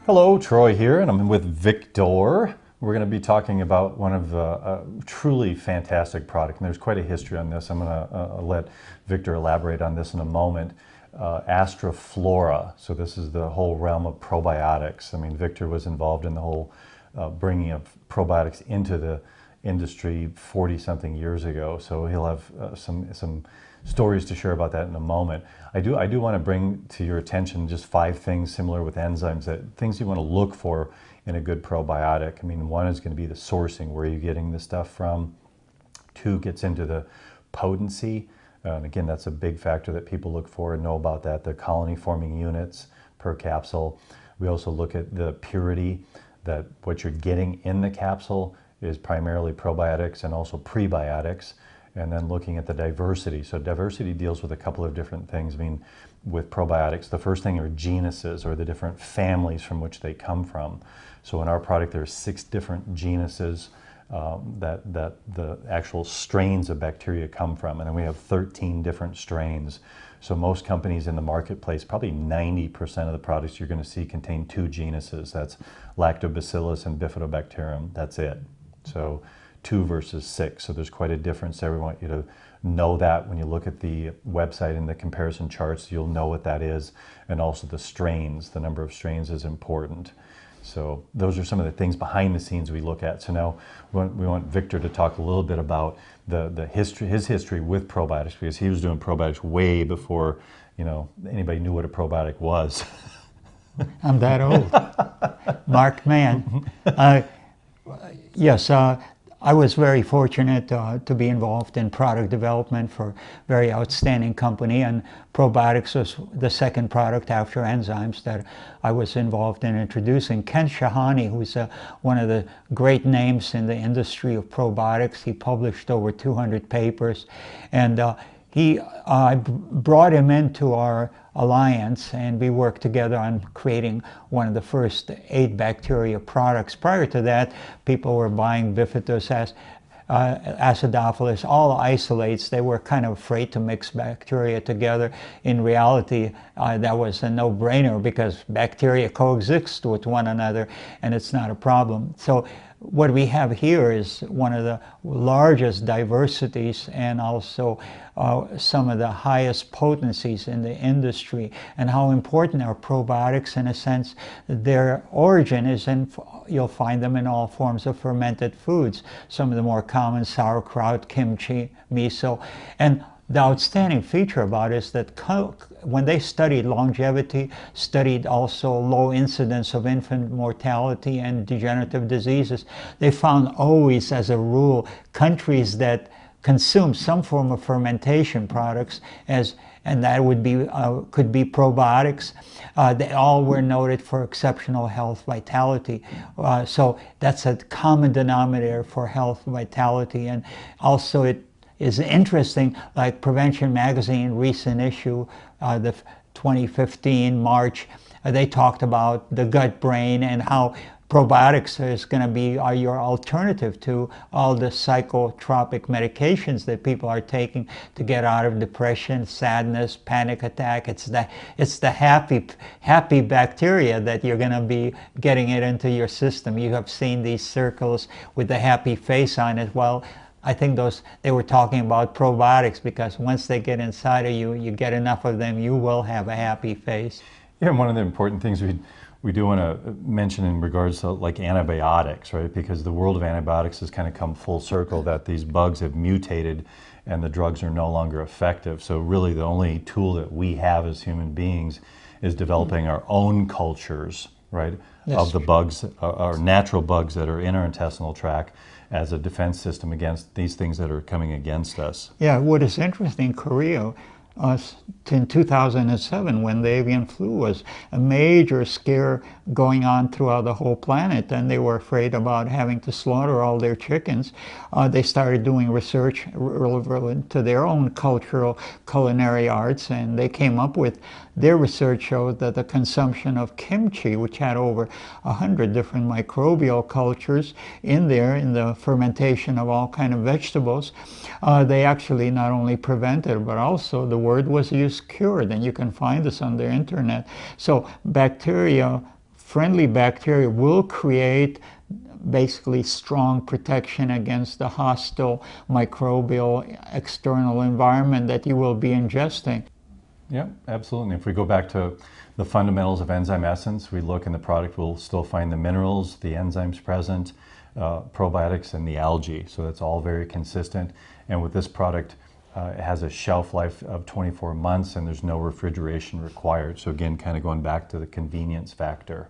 Hello, Troy here, and I'm with Victor. We're going to be talking about one of the truly fantastic product, and there's quite a history on this. I'm going to let Victor elaborate on this in a moment. AstraFlora. So this is the whole realm of probiotics. I mean, Victor was involved in the whole bringing of probiotics into the industry 40-something years ago. So he'll have some stories to share about that in a moment. I do want to bring to your attention just 5 things similar with enzymes, things you want to look for in a good probiotic. I mean, one is going to be the sourcing, where are you getting the stuff from? 2 gets into the potency. And again, that's a big factor that people look for and know about that, the colony forming units per capsule. We also look at the purity, that what you're getting in the capsule is primarily probiotics and also prebiotics. And then looking at the diversity. So diversity deals with a couple of different things. I mean, with probiotics, the first thing are genuses, or the different families from which they come from. So in our product, there are 6 different genuses that the actual strains of bacteria come from. And then we have 13 different strains. So most companies in the marketplace, probably 90% of the products you're going to see contain 2 genuses. That's Lactobacillus and Bifidobacterium. That's it. So 2 versus 6, so there's quite a difference there. We want you to know that when you look at the website and the comparison charts, you'll know what that is. And also the strains, the number of strains is important. So those are some of the things behind the scenes we look at. So now we want Victor to talk a little bit about the history, his history with probiotics, because he was doing probiotics way before, anybody knew what a probiotic was. I'm that old. Marked man. Yes. I was very fortunate to be involved in product development for a very outstanding company, and probiotics was the second product after enzymes that I was involved in introducing. Ken Shahani, who's one of the great names in the industry of probiotics, he published over 200 papers, and I brought him into our alliance, and we worked together on creating one of the first 8 bacteria products. Prior to that, people were buying Bifidus, acidophilus, all isolates. They were kind of afraid to mix bacteria together. In reality, that was a no-brainer, because bacteria coexist with one another and it's not a problem. So what we have here is one of the largest diversities and also some of the highest potencies in the industry. And how important are probiotics? In a sense, their origin is you'll find them in all forms of fermented foods. Some of the more common: sauerkraut, kimchi, miso. And the outstanding feature about it is that when they studied longevity, studied also low incidence of infant mortality and degenerative diseases, they found always, as a rule, countries that consume some form of fermentation products, and that would be could be probiotics. They all were noted for exceptional health vitality. So that's a common denominator for health vitality. And also it is interesting, like Prevention Magazine recent issue, the 2015 March, they talked about the gut brain and how probiotics is going to be your alternative to all the psychotropic medications that people are taking to get out of depression, sadness, panic attack. It's the happy bacteria that you're going to be getting it into your system. You have seen these circles with the happy face on it. Well, I think they were talking about probiotics, because once they get inside of you, you get enough of them, you will have a happy face. Yeah, and one of the important things we do want to mention in regards to like antibiotics, right? Because the world of antibiotics has kind of come full circle, that these bugs have mutated and the drugs are no longer effective. So really the only tool that we have as human beings is developing our own cultures, right? Yes. Of the bugs, our natural bugs that are in our intestinal tract, as a defense system against these things that are coming against us. Yeah, what is interesting, Korea, in 2007, when the avian flu was a major scare going on throughout the whole planet, and they were afraid about having to slaughter all their chickens, they started doing research relevant to their own cultural culinary arts, and they came up with, their research showed that the consumption of kimchi, which had over 100 different microbial cultures in there, in the fermentation of all kind of vegetables, they actually not only prevented, but also the word was used, cured, and you can find this on the internet. So bacteria friendly bacteria will create basically strong protection against the hostile microbial external environment that you will be ingesting. Yeah, absolutely. If we go back to the fundamentals of enzyme essence, we look in the product, we'll still find the minerals, the enzymes present, probiotics, and the algae. So that's all very consistent. And with this product, it has a shelf life of 24 months and there's no refrigeration required. So again, kind of going back to the convenience factor.